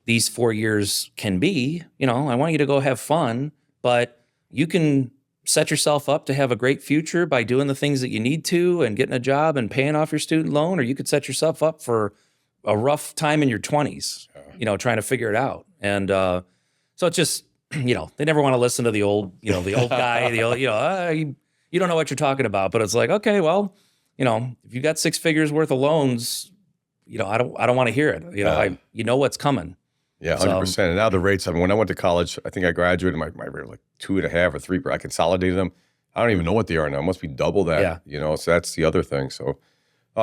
these 4 years can be. I want you to go have fun, but you can set yourself up to have a great future by doing the things that you need to and getting a job and paying off your student loan, or you could set yourself up for a rough time in your 20s, trying to figure it out. And so it's just, they never want to listen to the old guy, you don't know what you're talking about, but it's like, okay, well, if you got 6 figures worth of loans, I don't want to hear it. You know what's coming. Yeah, 100%. And now the rates, I mean, when I went to college, I think I graduated, my rate was like 2.5 or 3, I consolidated them. I don't even know what they are now. It must be double that, so that's the other thing. So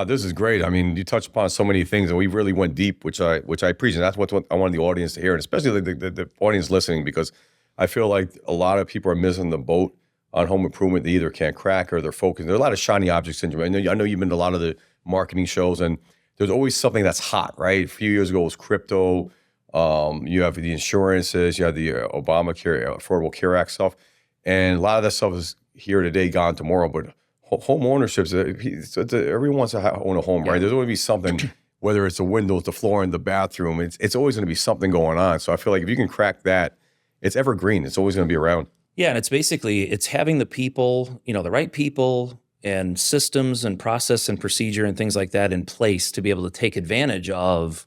this is great. I mean, you touched upon so many things and we really went deep, which I appreciate. That's what I wanted the audience to hear, and especially the audience listening, because I feel like a lot of people are missing the boat on home improvement. They either can't crack or they're focused. There's a lot of shiny object syndrome. I know you've been to a lot of the marketing shows, and there's always something that's hot, right? A few years ago it was crypto. You have the insurances, you have the Obamacare, Affordable Care Act stuff, and a lot of that stuff is here today, gone tomorrow. But home ownership, everyone wants to own a home, right? There's going to be something, whether it's the windows, the floor in the bathroom, it's always going to be something going on. So I feel like if you can crack that, it's evergreen. It's always going to be around. Yeah, and it's having the people, the right people and systems and process and procedure and things like that in place to be able to take advantage of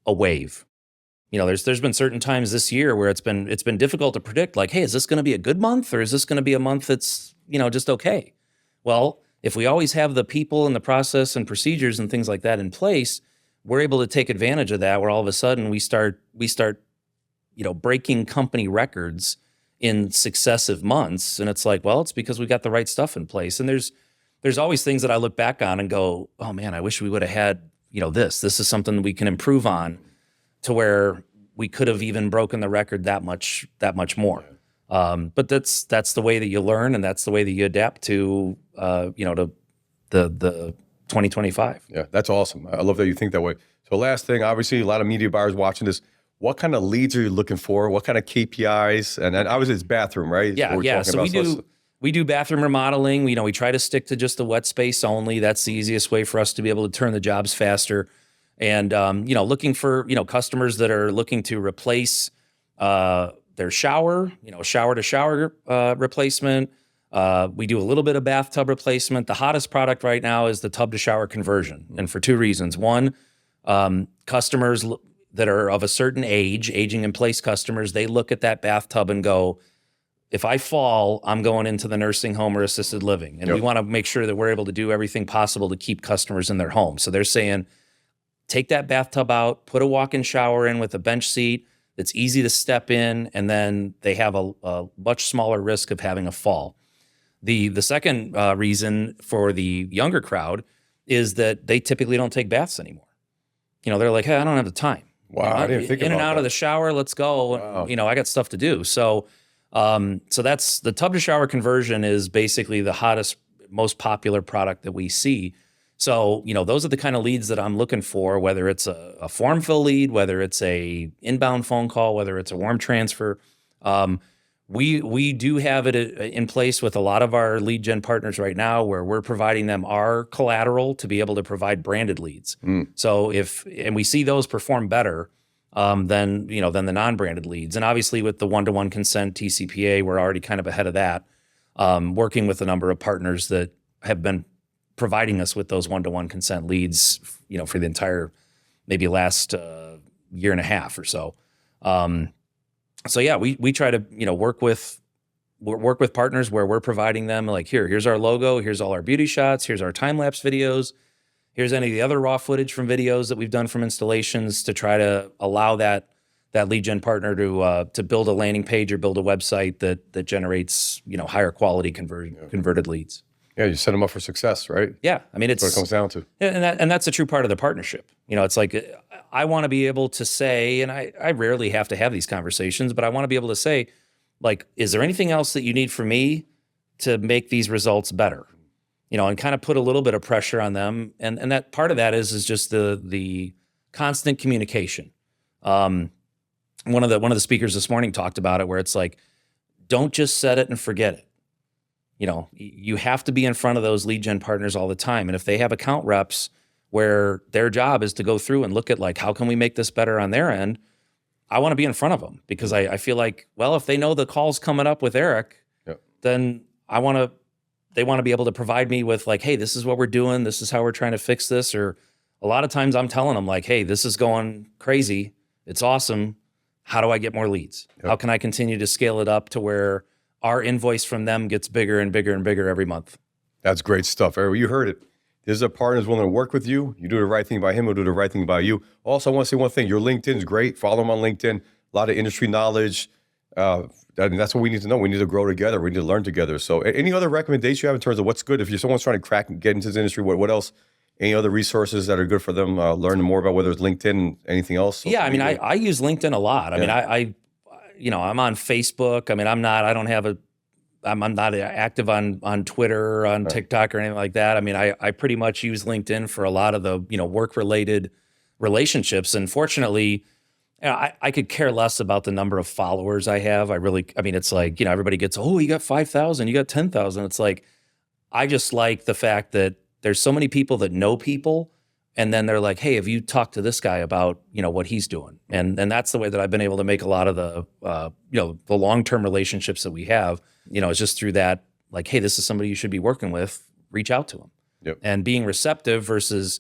a wave. There's been certain times this year where it's been difficult to predict, like, hey, is this going to be a good month, or is this going to be a month that's, just okay? Well, if we always have the people and the process and procedures and things like that in place, we're able to take advantage of that, where all of a sudden we start breaking company records in successive months. And it's like, well, it's because we got the right stuff in place. And there's always things that I look back on and go, oh man, I wish we would have had, this is something we can improve on, to where we could have even broken the record that much more. But that's the way that you learn, and that's the way that you adapt to, to the 2025. Yeah, that's awesome. I love that you think that way. So last thing, obviously a lot of media buyers watching this. What kind of leads are you looking for? What kind of KPIs? And then obviously it's bathroom, right? Yeah. So we do bathroom remodeling. We try to stick to just the wet space only. That's the easiest way for us to be able to turn the jobs faster. And looking for customers that are looking to replace their shower, shower to shower replacement. We do a little bit of bathtub replacement. The hottest product right now is the tub to shower conversion, and for two reasons. One, customers that are of a certain age, aging in place customers, they look at that bathtub and go, if I fall, I'm going into the nursing home or assisted living. And we want to make sure that we're able to do everything possible to keep customers in their home. So they're saying, take that bathtub out, put a walk-in shower in with a bench seat that's easy to step in, and then they have a much smaller risk of having a fall. The second reason for the younger crowd is that they typically don't take baths anymore. They're like, hey, I don't have the time. Wow, I didn't think about in and out that. of the shower, let's go. Wow. I got stuff to do. So that's the tub to shower conversion is basically the hottest, most popular product that we see. So, those are the kind of leads that I'm looking for, whether it's a form fill lead, whether it's a inbound phone call, whether it's a warm transfer. We do have it in place with a lot of our lead gen partners right now, where we're providing them our collateral to be able to provide branded leads. So and we see those perform better than the non-branded leads. And obviously with the one-to-one consent TCPA, we're already kind of ahead of that, working with a number of partners that have been providing us with those one-to-one consent leads, for the entire maybe last year and a half or so. So yeah, we try to work with partners where we're providing them like, here's our logo, here's all our beauty shots, here's our time-lapse videos, here's any of the other raw footage from videos that we've done from installations, to try to allow that lead gen partner to build a landing page or build a website that generates higher quality converted leads. Yeah, you set them up for success, right? Yeah, I mean, That's what it comes down to. And that's a true part of the partnership. It's like, I want to be able to say, and I rarely have to have these conversations, but I want to be able to say, like, is there anything else that you need from me to make ththese results better? And kind of put a little bit of pressure on them. And that part of that is just the constant communication. One of the speakers this morning talked about it, where it's like, don't just set it and forget it. You have to be in front of those lead gen partners all the time. And if they have account reps where their job is to go through and look at, like, how can we make this better on their end? I want to be in front of them, because I feel like, well, if they know the call's coming up with Eric, then they want to be able to provide me with, like, hey, this is what we're doing. This is how we're trying to fix this. Or a lot of times I'm telling them, like, hey, this is going crazy. It's awesome. How do I get more leads? How can I continue to scale it up to where our invoice from them gets bigger and bigger and bigger every month? That's great stuff, Eric. You heard it. There's a partner's willing to work with you. You do the right thing by him, he'll do the right thing by you. Also, I want to say one thing. Your LinkedIn is great. Follow him on LinkedIn. A lot of industry knowledge. That's what we need to know. We need to grow together. We need to learn together. So any other recommendations you have in terms of what's good? If someone's trying to crack and get into this industry, what else? Any other resources that are good for them, learning more about, whether it's LinkedIn, anything else? Yeah, I mean, I use LinkedIn a lot. I mean, I'm on Facebook. I mean, I don't have I'm not active on Twitter or on TikTok or anything like that. I mean, I pretty much use LinkedIn for a lot of the, work related relationships. And fortunately, I could care less about the number of followers I have. I mean, it's like, everybody gets, oh, you got 5,000, you got 10,000. It's like, I just like the fact that there's so many people that know people. And then they're like, hey, have you talked to this guy about, what he's doing? And that's the way that I've been able to make a lot of the, the long-term relationships that we have, is just through that, like, hey, this is somebody you should be working with, reach out to them. Yep. And being receptive versus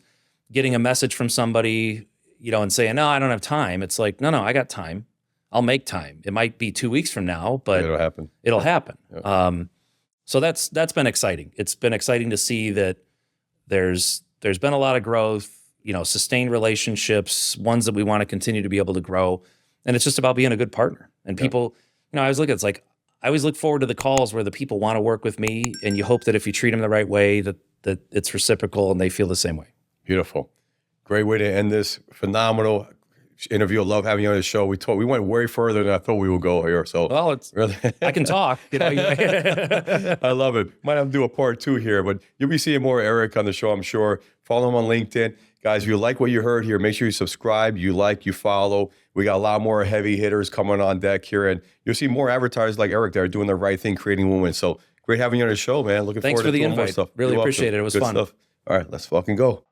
getting a message from somebody, and saying, no, I don't have time. It's like, no, I got time. I'll make time. It might be 2 weeks from now, but it'll happen. It'll happen. Yep. So that's been exciting. It's been exciting to see that there's been a lot of growth, sustained relationships, ones that we want to continue to be able to grow. And it's just about being a good partner. And people, I always look at it's like, I always look forward to the calls where the people want to work with me, and you hope that if you treat them the right way, that it's reciprocal and they feel the same way. Beautiful. Great way to end this phenomenal interview. I love having you on the show. We went way further than I thought we would go here. So well, it's really I can talk. I love it. Might have to do a part 2 here, but you'll be seeing more Eric on the show, I'm sure. Follow him on LinkedIn. Guys, if you like what you heard here, make sure you subscribe, you follow. We got a lot more heavy hitters coming on deck here, and you'll see more advertisers like Eric that are doing the right thing, creating movement. So great having you on the show, man. Looking Thanks forward for to the doing more invite. stuff. Really appreciate it. It was Good fun. Stuff. All right, let's fucking go.